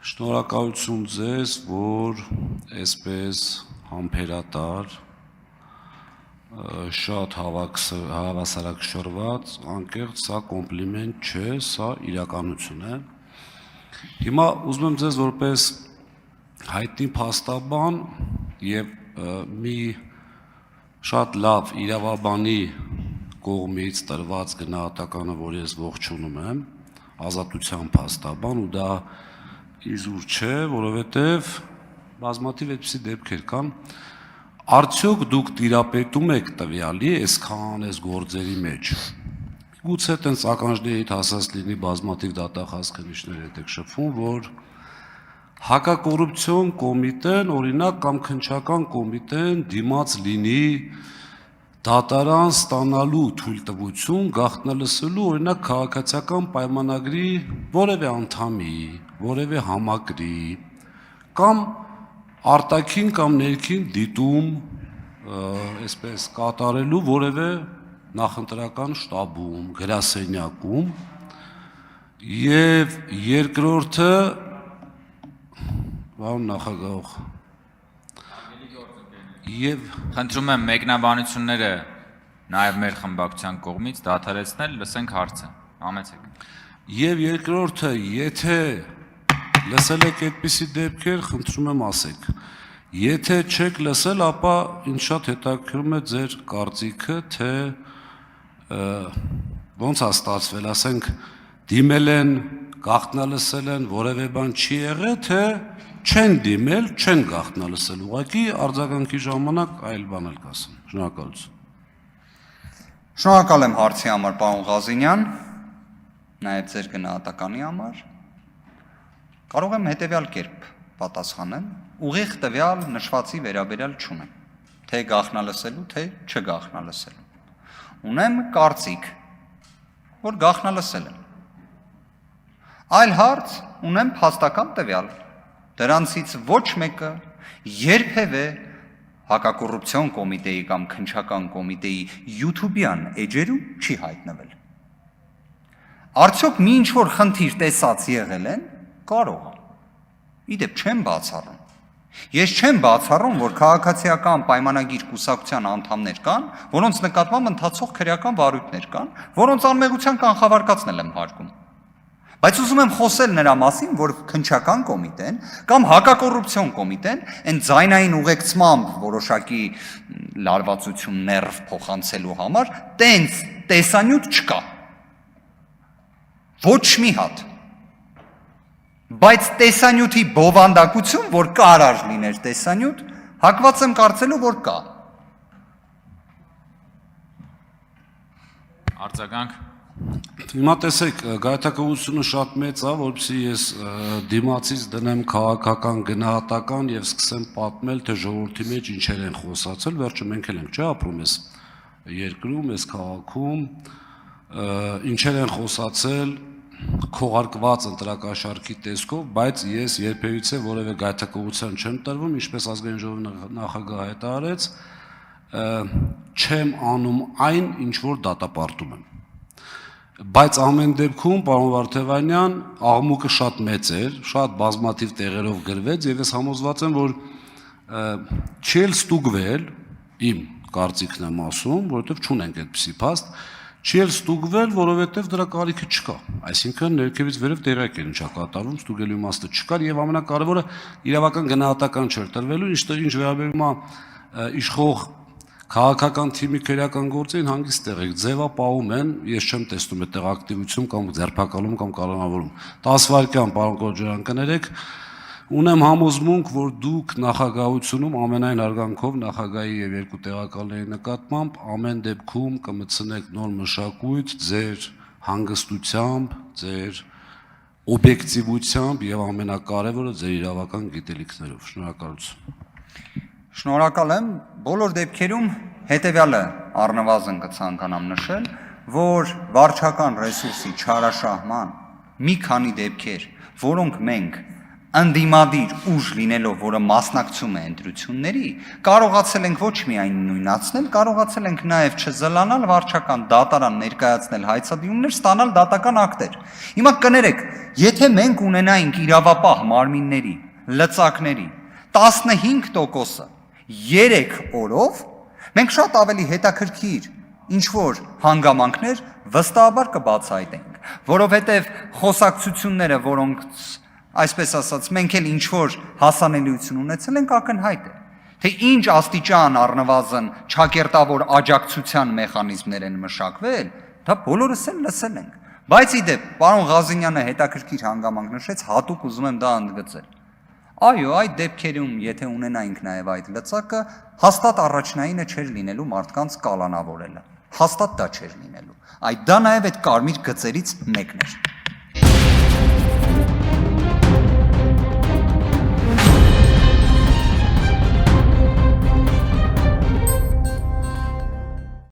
Շնորհակալություն ձեզ, որ այսպես համբերատար, շատ հավասարակշռված, անկեղծ, սա կոմպլիմենտ չէ, սա իրականություն է։ Հիմա ուզում եմ ձեզ որպես հայտնի փաստաբան եւ մի շատ լավ իրավաբանի կողմից տրված գնահատականը, որ ես ողջունում եմ, ազատության փաստաբան, ու դա իզուր չէ, որովհետև բազմաթիվ այդպիսի դեպքեր կան, արդյոք դուք տիրապետում եք տվյալի այսքան այս գործերի մեջ։ Գուցե տենց ականջների հասած լինի բազմաթիվ դատախազ քննիչներ հետ եք շփվում, որ հակակոռուպցիոն կոմիտեն, օրինակ կամ քննչական կոմիտեն դիմաց լինի դատարան ստանալու թույլտվություն գաղտնալսելու օրինակ քաղաքացիական պայմանագրի որևէ անդամի, որևէ համակրի կամ արտաքին կամ ներքին դիտում այսպես կատարելու որևէ նախընտրական շտաբում, գրասենյակում եւ երկրորդը բան նախագահ եւ խնդրում եմ մեկնաբանությունները նաեւ մեր խմբակցության կողմից դադարեցնել, լսենք հարցը։ Համեցեք։ Եվ երկրորդը, եթե լսել եք այդպիսի դեպքեր, խնդրում եմ ասեք։ Եթե չեք լսել, ապա ինձ շատ հետաքրքրում է ձեր կարծիքը, թե ոնց է ստացվել, ասենք, դիմել են, գաղտնալսել են, որևէ բան չի եղել, թե չեն դիմել, չեն գաղտնալսել, ուղղակի արձագանքի ժամանակ այլ բան էլ կասեն։ Շնորհակալություն։ Շնորհակալ եմ հարցի համար, պարոն Ղազինյան, նաև ձեր գնահատականի համար։ Կարող եմ հետևյալ կերպ պատասխանել, ուղիղ տվյալ նշվածի վերաբերյալ չունեմ, թե գաղտնալսելու, թե չգաղտնալսելու։ Ունեմ կարծիք, որ գաղտնալսել են։ Այլ հարց ունեմ փաստական տվյալ, դրանցից ոչ մեկը երբևէ հակակոռուպցիոն կոմիտեի կամ քննչական կոմիտեի YouTube-յան էջերում չի հայտնվել։ Արդյոք մի ինչ-որ խնդիր տեսած եղել են, կարող է։ Իդեպ չեմ բացառում։ Ես չեմ բացառում, որ քաղաքացիական պայմանագիր կուսակցության անդամներ կան, որոնց նկատմամբ ընթացող քրեական վարույթներ կան, որոնց անմեղության կանխավարկածն եմ հարկում։ Բայց ուզում եմ խոսել նրա մասին, որ քննչական կոմիտեն կամ հակակոռուպցիոն կոմիտեն այն ձայնային ուղեկցմամբ որոշակի լարվածություն ներվ փոխանցելու համար տենց տեսանյութ չկա։ Ոչ մի հատ։ Բայց տեսանյութի բովանդակություն, որ կարար լիներ տեսանյութ, հակված եմ կարծելու, որ կա։ Արձագանք։ Հիմա տեսեք, գայթակղությունը շատ մեծ է, որպեսզի ես դիմացից դնեմ քաղաքական գնահատական եւ սկսեմ պատմել, թե ժողովրդի մեջ ինչեր են խոսացել, վերջը մենք էլ ենք, չէ՞, ապրում ես երկրում, ես քաղաքում, ինչեր են խոսացել քողարկված ընտրակաշարքի տեսքով, բայց ես երբևիցե որևէ գայթակղության չեմ տրվում, ինչպես ազգային ժողովի նախագահը հայտարարեց, չեմ անում այն, ինչ որ դատապարտում եմ։ Բայց ամեն դեպքում, պարոն Վարդևանյան, աղմուկը շատ մեծ էր, շատ բազմաթիվ տեղերով գրվեց, եւ ես համոզված եմ, որ չի էլ ստուգվել, իմ կարծիքն եմ ասում, որովհետեւ չունենք այդպիսի փաստ, չի էլ ստուգվել, որովհետեւ դրա կարիքը չկա։ Այսինքն ներքևից վերև տեղյակ են ինչա կատարվում, ստուգելու իմաստը չկար եւ ամենակարևորը իրավական գնահատական չէր տրվելու, ինչ վերաբերում է իշխող քաղաքական թիմի քրեական գործերին հանգիստ տեղեք, ձևապահում են, ես չեմ տեսնում այդտեղ ակտիվություն կամ ձերբակալում կամ կանոնավորում։ 10 վայրկյան, պարոն Կոջարյան, կներեք, ունեմ համոզմունք, որ դուք նախագահությունում ամենայն հարգանքով նախագահի եւ երկու տեղակալների նկատմամբ ամեն դեպքում կմտցնեք նոր մշակույթ ձեր հանգստությամբ, ձեր օբյեկտիվությամբ եւ ամենակարևորը ձեր իրավական գիտելիքներով։ Շնորհակալություն։ Շնորհակալ եմ, բոլոր դեպքերում հետևյալը առնվազն կցանկանամ նշել, որ վարչական ռեսուրսի չարաշահման մի քանի դեպքեր, որոնք մենք անդիմադիր ուժ լինելով, որը մասնակցում է ընտրությունների, կարողացել ենք ոչ միայն նույնացնել, կարողացել ենք նաև չզլանալ վարչական դատարան ներկայացնել հայցադիմումներ, ստանալ դատական ակտեր։ Հիմա կներեք, եթե մենք ունենայինք իրավապահ մարմինների, լծակների 15%-ը 3 օրով, մենք շատ ավելի հետաքրքիր ինչ որ հանգամանքներ վստահաբար կբացահայտենք, որովհետև խոսակցությունները, որոնք այսպես ասած, մենք էլ ինչ որ հասանելիություն ունեցել ենք, ակնհայտ է, թե ինչ աստիճան առնվազն ճակերտավոր աջակցության մեխանիզմներ են մշակվել, դա բոլորս էլ լսել ենք։ Բայց ի դեպ, պարոն Ղազինյանը հետաքրքիր հանգամանք նշեց, հատուկ ուզում եմ դա ընդգծել։ Այո, այդ դեպքերում, եթե ունենայինք նաև այդ լծակը, հաստատ առաջնայինը չէր լինելու մարդկանց կալանավորելը։ Հաստատ դա չէր լինելու։ Այդ դա նաև այդ կարմիր գծերից մեկն էր։